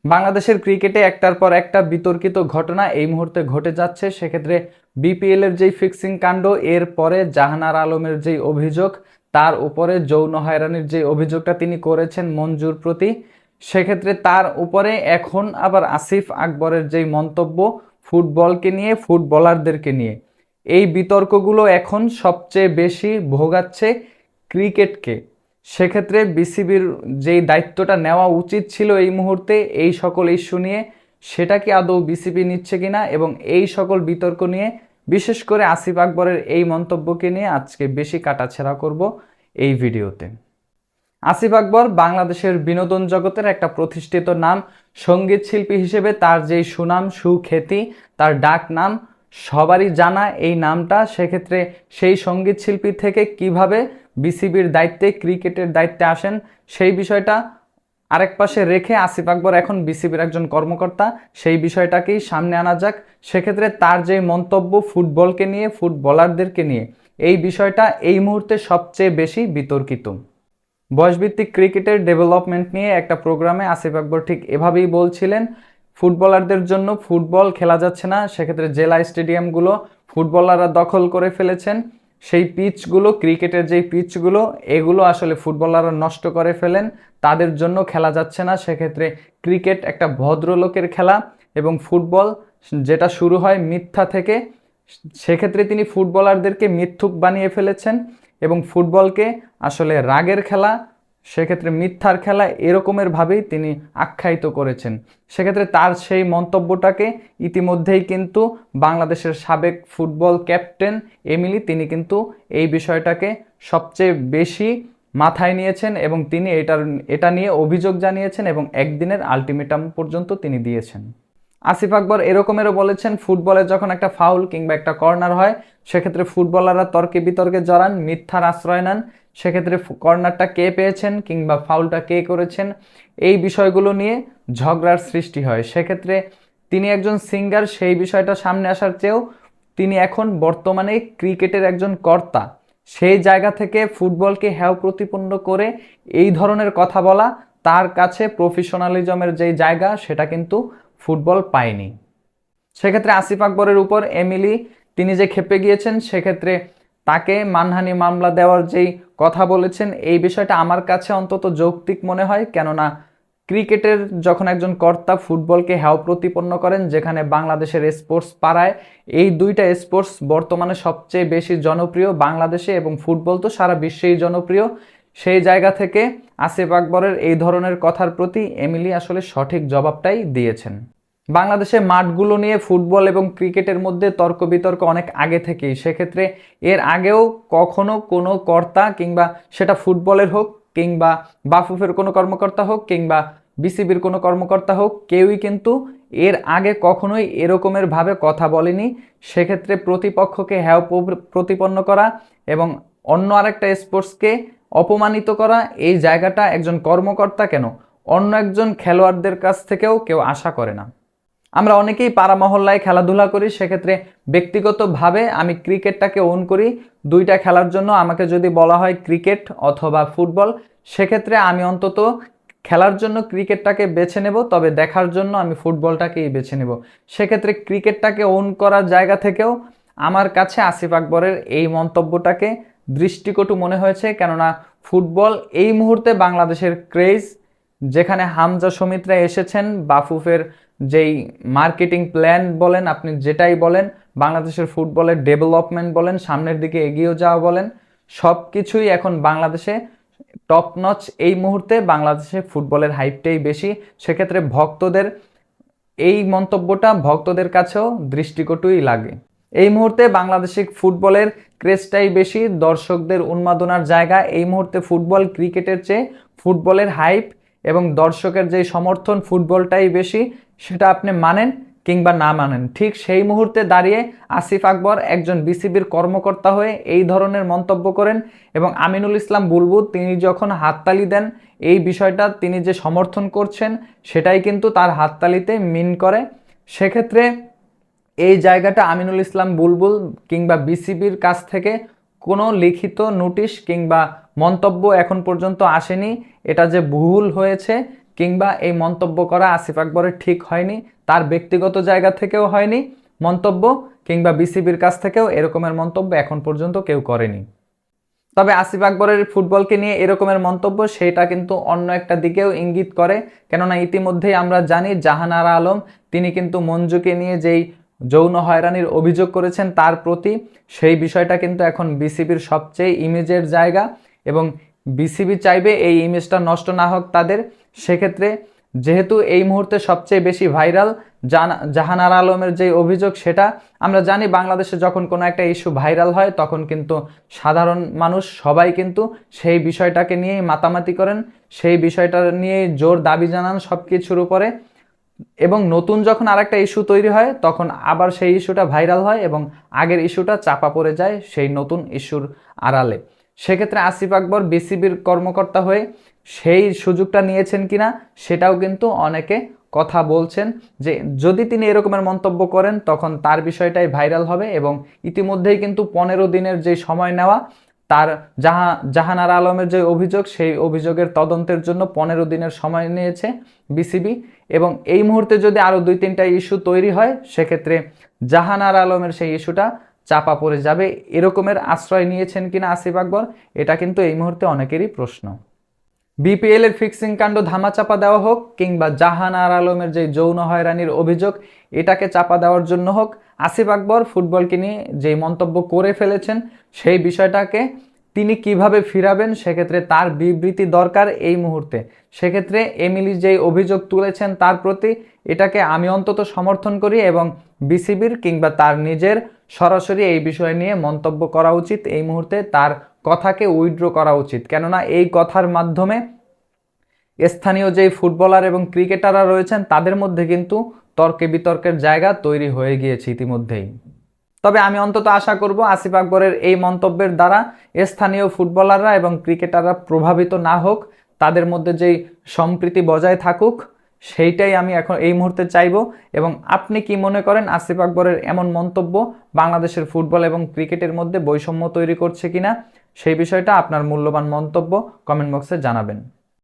বাংলাদেশের ক্রিকেটে একটার পর একটা বিতর্কিত ঘটনা এই মুহূর্তে ঘটে যাচ্ছে। সেক্ষেত্রে বিপিএল এর যেই ফিক্সিং কাণ্ড, এর পরে জাহানার আলমের যেই অভিযোগ, তার উপরে যৌন হয়রানির যে অভিযোগটা তিনি করেছেন মঞ্জুর প্রতি, সেক্ষেত্রে তার উপরে এখন আবার আসিফ আকবরের যেই মন্তব্য ফুটবলকে নিয়ে, ফুটবলারদেরকে নিয়ে, এই বিতর্কগুলো এখন সবচেয়ে বেশি ভোগাচ্ছে ক্রিকেটকে। সেক্ষেত্রে বিসিবির যেই দায়িত্বটা নেওয়া উচিত ছিল এই মুহূর্তে এই সকল ইস্যু নিয়ে, সেটা কি আদৌ বিসিবি নিচ্ছে কিনা, এবং এই সকল বিতর্ক নিয়ে বিশেষ করে আসিফ আকবরের এই মন্তব্যকে নিয়ে আজকে বেশি কাটাছেঁড়া করব এই ভিডিওতে। আসিফ আকবর বাংলাদেশের বিনোদন জগতের একটা প্রতিষ্ঠিত নাম। সঙ্গীত শিল্পী হিসেবে তার যেই সুনাম, সুখ্যাতি, তার ডাক নাম সবারই জানা এই নামটা। সেক্ষেত্রে সেই সঙ্গীত শিল্পী থেকে কিভাবে বিসিবির দায়িত্বে, ক্রিকেটের দায়িত্বে আসেন, সেই বিষয়টা আরেক পাশে রেখে আসিফ আকবর এখন বিসিবির একজন কর্মকর্তা, সেই বিষয়টাকেই সামনে আনা যাক। সেক্ষেত্রে তার যে মন্তব্য ফুটবলকে নিয়ে, ফুটবলারদেরকে নিয়ে, এই বিষয়টা এই মুহূর্তে সবচেয়ে বেশি বিতর্কিত। বয়সভিত্তিক ক্রিকেটের ডেভেলপমেন্ট নিয়ে একটা প্রোগ্রামে আসিফ আকবর ঠিক এভাবেই বলছিলেন, ফুটবলারদের জন্য ফুটবল খেলা যাচ্ছে না। সেক্ষেত্রে জেলা স্টেডিয়ামগুলো ফুটবলাররা দখল করে ফেলেছেন। সেই পিচগুলো, ক্রিকেটের যেই পিচগুলো, এগুলো আসলে ফুটবলাররা নষ্ট করে ফেলেন, তাদের জন্য খেলা যাচ্ছে না। সেক্ষেত্রে ক্রিকেট একটা ভদ্রলোকের খেলা এবং ফুটবল যেটা শুরু হয় মিথ্যা থেকে, সেক্ষেত্রে তিনি ফুটবলারদেরকে মিথ্যুক বানিয়ে ফেলেছেন এবং ফুটবলকে আসলে রাগের খেলা, সেক্ষেত্রে মিথ্যার খেলা, এরকমের ভাবেই তিনি আখ্যায়িত করেছেন। সেক্ষেত্রে তার সেই মন্তব্যটাকে ইতিমধ্যেই কিন্তু বাংলাদেশের সাবেক ফুটবল ক্যাপ্টেন এমিলি, তিনি কিন্তু এই বিষয়টাকে সবচেয়ে বেশি মাথায় নিয়েছেন এবং তিনি এটা নিয়ে অভিযোগ জানিয়েছেন এবং একদিনের আলটিমেটাম পর্যন্ত তিনি দিয়েছেন। আসিফ আকবর এরকমেরও বলেছেন, ফুটবলে যখন একটা ফাউল কিংবা একটা কর্নার হয়, সেক্ষেত্রে ফুটবলাররা তর্কে বিতর্কে জড়ান, মিথ্যার আশ্রয় নেন। সেক্ষেত্রে কর্নারটা কে পেয়েছেন কিংবা ফাউলটা কে করেছেন, এই বিষয়গুলো নিয়ে ঝগড়ার সৃষ্টি হয়। সেক্ষেত্রে তিনি একজন সিঙ্গার, সেই বিষয়টা সামনে আসার চেয়েও তিনি এখন বর্তমানে ক্রিকেটের একজন কর্তা, সেই জায়গা থেকে ফুটবলকে হেয় প্রতিপন্ন করে এই ধরনের কথা বলা, তার কাছে প্রফেশনালিজমের যেই জায়গা, সেটা কিন্তু ফুটবল পায়নি। সেক্ষেত্রে আসিফ আকবরের উপর এমিলি, তিনি যে ক্ষেপে গিয়েছেন, সেক্ষেত্রে তাকে মানহানি মামলা দেওয়ার যেই কথা বলেছেন, এই বিষয়টা আমার কাছে অন্তত যৌক্তিক মনে হয়। কেননা ক্রিকেটের যখন একজন কর্তা ফুটবলকে হেয় প্রতিপন্ন করেন, যেখানে বাংলাদেশের স্পোর্টস পাড়ায় এই দুইটা স্পোর্টস বর্তমানে সবচেয়ে বেশি জনপ্রিয় বাংলাদেশে, এবং ফুটবল তো সারা বিশ্বেই জনপ্রিয়, সেই জায়গা থেকে আসিফ আকবরের এই ধরনের কথার প্রতি এমিলি আসলে সঠিক জবাবটাই দিয়েছেন। বাংলাদেশে মাঠগুলো নিয়ে ফুটবল এবং ক্রিকেটের মধ্যে তর্ক বিতর্ক অনেক আগে থেকেই। সেক্ষেত্রে এর আগেও কখনো কোনো কর্তা, কিংবা সেটা ফুটবলের হোক কিংবা বাফুফের কোনো কর্মকর্তা হোক কিংবা বিসিবির কোনো কর্মকর্তা হোক, কেউই কিন্তু এর আগে কখনোই এরকমের ভাবে কথা বলেনি। সেক্ষেত্রে প্রতিপক্ষকে হেয় প্রতিপন্ন করা এবং অন্য আরেকটা স্পোর্টসকে অপমানিত করা, এই জায়গাটা একজন কর্মকর্তা কেন, অন্য একজন খেলোয়াড়দের কাছ থেকেও কেউ আশা করে না। আমরা অনেকেই পাড়া মহল্লায় খেলাধুলা করি, সেক্ষেত্রে ব্যক্তিগতভাবে আমি ক্রিকেটটাকে ওন করি। দুইটা খেলার জন্য আমাকে যদি বলা হয় ক্রিকেট অথবা ফুটবল, সেক্ষেত্রে আমি অন্তত খেলার জন্য ক্রিকেটটাকে বেছে নেব, তবে দেখার জন্য আমি ফুটবলটাকেই বেছে নেব। সেক্ষেত্রে ক্রিকেটটাকে ওন করার জায়গা থেকেও আমার কাছে আসিফ আকবরের এই মন্তব্যটাকে দৃষ্টিকটু মনে হয়েছে। কেননা ফুটবল এই মুহূর্তে বাংলাদেশের ক্রেজ, যেখানে হামজা সমিতরা এসেছেন, বাফুফের যেই মার্কেটিং প্ল্যান বলেন, আপনি যেটাই বলেন, বাংলাদেশের ফুটবলের ডেভেলপমেন্ট বলেন, সামনের দিকে এগিয়ে যাওয়া বলেন, সব কিছুই এখন বাংলাদেশে টপ নচ। এই মুহূর্তে বাংলাদেশে ফুটবলের হাইপটাই বেশি। সেক্ষেত্রে ভক্তদের এই মন্তব্যটা ভক্তদের কাছেও দৃষ্টিকটুই লাগে। এই মুহূর্তে বাংলাদেশি ফুটবলের ক্রেজটাই বেশি, দর্শকদের উন্মাদনার জায়গা। এই মুহূর্তে ফুটবল ক্রিকেটের চেয়ে ফুটবলের হাইপ এবং দর্শকের যে সমর্থন, ফুটবলটাই বেশি। সেটা আপনি মানেন কিংবা না মানেন, ঠিক সেই মুহূর্তে দাঁড়িয়ে আসিফ আকবর একজন বিসিবির কর্মকর্তা হয়ে এই ধরনের মন্তব্য করেন এবং আমিনুল ইসলাম বুলবুল তিনি যখন হাততালি দেন, এই বিষয়টা তিনি যে সমর্থন করছেন সেটাই কিন্তু তার হাততালিতে মিন করে। সেক্ষেত্রে এই জায়গাটা আমিনুল ইসলাম বুলবুল কিংবা বিসিবির কাছ থেকে কোনো লিখিত নোটিশ কিংবা মন্তব্য এখন পর্যন্ত আসেনি। এটা যে ভুল হয়েছে কিংবা এই মন্তব্য করা আসিফ আকবরের ঠিক হয়নি, তার ব্যক্তিগত জায়গা থেকেও হয়নি মন্তব্য, কিংবা বিসিবির কাছ থেকেও এরকমের মন্তব্য এখন পর্যন্ত কেউ করেনি। তবে আসিফ আকবরের ফুটবলকে নিয়ে এরকমের মন্তব্য সেটা কিন্তু অন্য একটা দিকেও ইঙ্গিত করে, কেননা ইতিমধ্যেই আমরা জানি জাহানারা আলম তিনি কিন্তু মঞ্জুকে নিয়ে যেই যৌন হয়রানির অভিযোগ করেছেন তার প্রতি, সেই বিষয়টা কিন্তু এখন বিসিবির সবচেয়ে ইমেজের জায়গা এবং বিসিবি চাইবে এই ইমেজটা নষ্ট না হোক তাদের। সেক্ষেত্রে যেহেতু এই মুহূর্তে সবচেয়ে বেশি ভাইরাল জাহানারা আলমের যে অভিযোগ, সেটা আমরা জানি বাংলাদেশে যখন কোনো একটা ইস্যু ভাইরাল হয় তখন কিন্তু সাধারণ মানুষ সবাই কিন্তু সেই বিষয়টাকে নিয়েই মাতামাতি করেন, সেই বিষয়টা নিয়ে জোর দাবি জানান সব কিছুর উপরে, এবং নতুন যখন আরেকটা ইস্যু তৈরি হয় তখন আবার সেই ইস্যুটা ভাইরাল হয় এবং আগের ইস্যুটা চাপা পড়ে যায় সেই নতুন ইস্যুর আড়ালে। সেক্ষেত্রে আসিফ আকবর বিসিবির কর্মকর্তা হয়ে সেই সুযোগটা নিয়েছেন কিনা সেটাও কিন্তু অনেকে কথা বলছেন, যে যদি তিনি এরকমের মন্তব্য করেন তখন তার বিষয়টাই ভাইরাল হবে এবং ইতিমধ্যেই কিন্তু 15 দিনের যে সময় নেওয়া তার জাহানারা আলমের যে অভিযোগ, সেই অভিযোগের তদন্তের জন্য 15 দিনের সময় নিয়েছে বিসিবি, এবং এই মুহূর্তে যদি আরও 2-3টা ইস্যু তৈরি হয় সেক্ষেত্রে জাহানারা আলমের সেই ইস্যুটা চাপা পড়ে যাবে। এরকমের আশ্রয় নিয়েছেন কিনা আসিফ আকবর, এটা কিন্তু এই মুহূর্তে অনেকেরই প্রশ্ন। বিপিএল এর ফিক্সিং কাণ্ড ধামাচাপা দেওয়া হোক কিংবা জাহানারা আলমের যে যৌন হয়রানির অভিযোগ এটাকে চাপা দেওয়ার জন্য হোক, আসিফ আকবর ফুটবলকে নিয়ে যে মন্তব্য করে ফেলেছেন সেই বিষয়টাকে তিনি কিভাবে ফিরাবেন সেক্ষেত্রে তার বিবৃতি দরকার এই মুহূর্তে। সেক্ষেত্রে এমিলি যেই অভিযোগ তুলেছেন তার প্রতি এটাকে আমি অন্তত সমর্থন করি এবং বিসিবির কিংবা তার নিজের সরাসরি এই বিষয় নিয়ে মন্তব্য করা উচিত, এই মুহূর্তে তার কথাকে উইথড্র করা উচিত, কেননা এই কথার মাধ্যমে স্থানীয় যেই ফুটবলার এবং ক্রিকেটাররা রয়েছেন তাদের মধ্যে কিন্তু তর্কে বিতর্কের জায়গা তৈরি হয়ে গিয়েছে ইতিমধ্যেই। তবে আমি অন্তত আশা করব আসিফ আকবরের এই মন্তব্যের দ্বারা স্থানীয় ফুটবলাররা এবং ক্রিকেটাররা প্রভাবিত না হোক, তাদের মধ্যে যেই সম্প্রীতি বজায় থাকুক সেইটাই আমি এখন এই মুহূর্তে চাইব। এবং আপনি কি মনে করেন আসিফ আকবরের এমন মন্তব্য বাংলাদেশের ফুটবল এবং ক্রিকেটের মধ্যে বৈষম্য তৈরি করছে কিনা, সেই বিষয়টা আপনার মূল্যবান মন্তব্য কমেন্ট বক্সে জানাবেন।